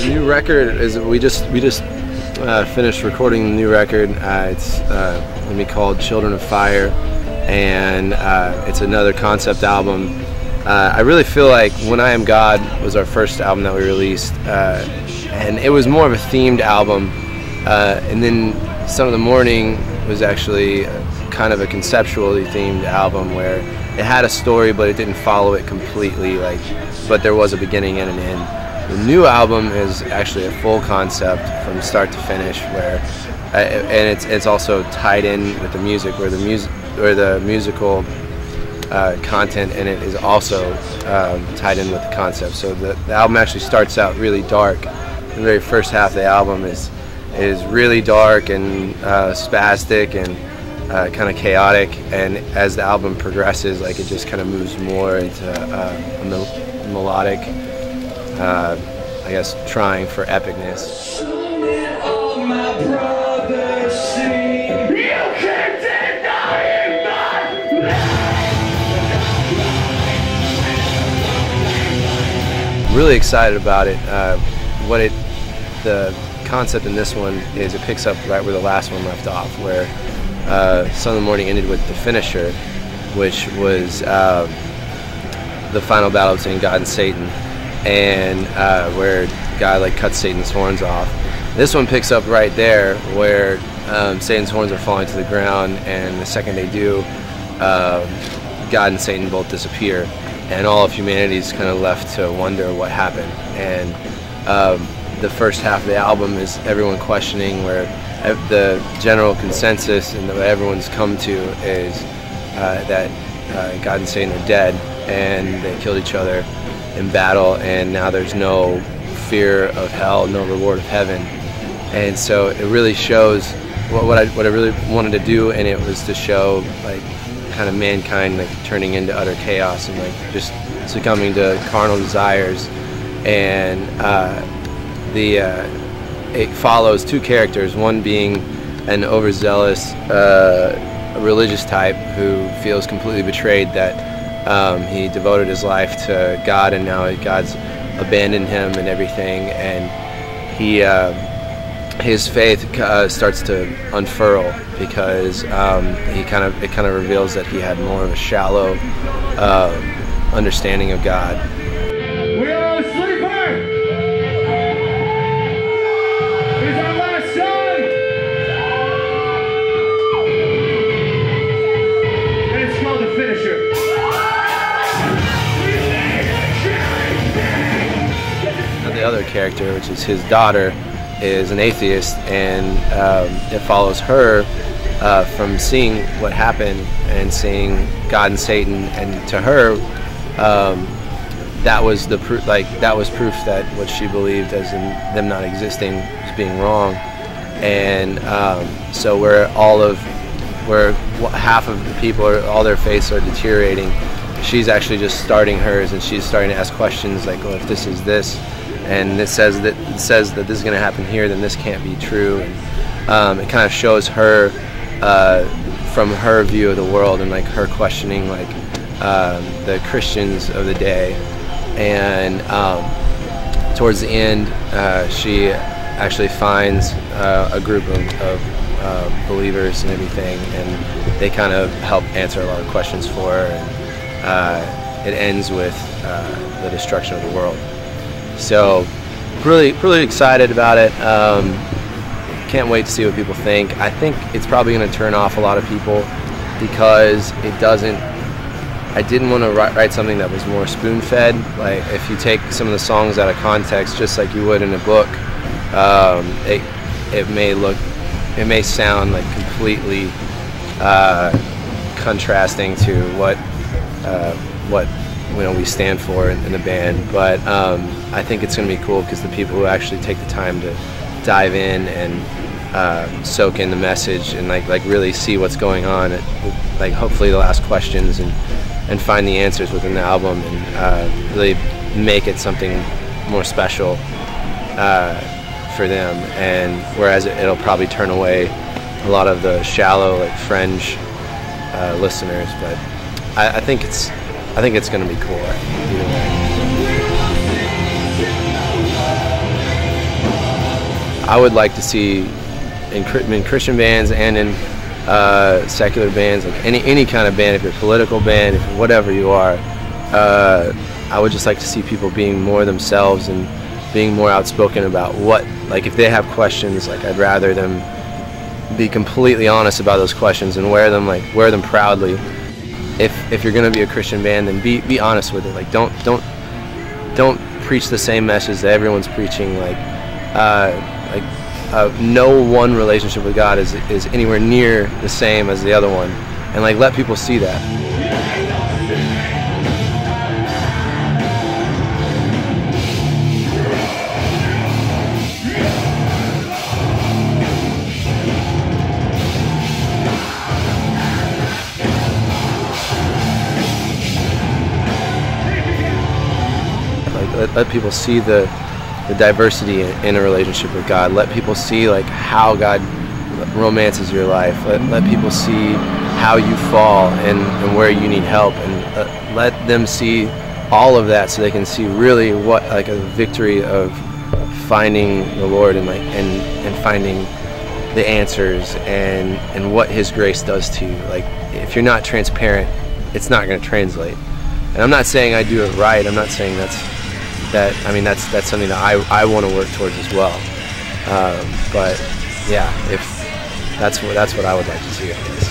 new record is we just finished recording the new record. It's going to be called Children of Fire, and it's another concept album. I really feel like When I Am God was our first album that we released, and it was more of a themed album, and then Son of the Morning was actually kind of a conceptually themed album where it had a story but it didn't follow it completely, but there was a beginning and an end. The new album is actually a full concept from start to finish, where and it's also tied in with the music, where the musical content in it is also tied in with the concept. So the album actually starts out really dark. The very first half of the album is really dark and spastic and kind of chaotic, and as the album progresses, it just kind of moves more into a melodic, I guess, trying for epicness. Really excited about it. The concept in this one is it picks up right where the last one left off, where Son of the Morning ended with the finisher, which was the final battle between God and Satan, and where God cuts Satan's horns off. This one picks up right there where Satan's horns are falling to the ground, and the second they do, God and Satan both disappear, and all of humanity is kind of left to wonder what happened. And the first half of the album is everyone questioning, where the general consensus and what everyone's come to is that God and Satan are dead, and they killed each other in battle, and now there's no fear of hell, no reward of heaven. And so it really shows what I really wanted to do, and it was to show kind of mankind turning into utter chaos and just succumbing to carnal desires. And it follows two characters, one being an overzealous religious type who feels completely betrayed that he devoted his life to God, and now God's abandoned him and everything, and his faith starts to unfurl because it kind of reveals that he had more of a shallow understanding of God. We are a sleeper! Here's our last song! And it's called The Finisher. Now the other character, which is his daughter, is an atheist, and it follows her from seeing what happened and seeing God and Satan, and to her that was the proof. That was proof that what she believed as in them not existing was being wrong. And so where half of the people, all their faiths are deteriorating, she's actually just starting hers, and she's starting to ask questions like, well, if this is this, and it says that this is going to happen here, then this can't be true. And it kind of shows her from her view of the world, and her questioning the Christians of the day. And towards the end, she actually finds a group of believers and everything, and they kind of help answer a lot of questions for her, and it ends with the destruction of the world. So really excited about it. Can't wait to see what people think. I think it's probably going to turn off a lot of people because I didn't want to write something that was more spoon-fed. If you take some of the songs out of context, just like you would in a book, it may sound completely contrasting to what we stand for in the band. But I think it's going to be cool because the people who actually take the time to dive in and soak in the message and really see what's going on, hopefully they'll ask questions and find the answers within the album, and really make it something more special for them. And whereas it'll probably turn away a lot of the shallow fringe listeners, but I think it's going to be cool either way. I would like to see in Christian bands and in secular bands, like any kind of band, if you're a political band, if whatever you are, I would just like to see people being more themselves and being more outspoken about what, like if they have questions, like I'd rather them be completely honest about those questions and wear them proudly. If you're gonna be a Christian band, then be honest with it. Like don't preach the same message that everyone's preaching. No one relationship with God is anywhere near the same as the other one, and like let people see that. Let people see the diversity in a relationship with God. Let people see like how God romances your life. Let people see how you fall and where you need help, and let them see all of that so they can see really what like a victory of finding the Lord and finding the answers and what His grace does to you. Like if you're not transparent, it's not going to translate. And I'm not saying I do it right. I'm not saying that's something that I want to work towards as well. But yeah, if that's what I would like to see, I guess.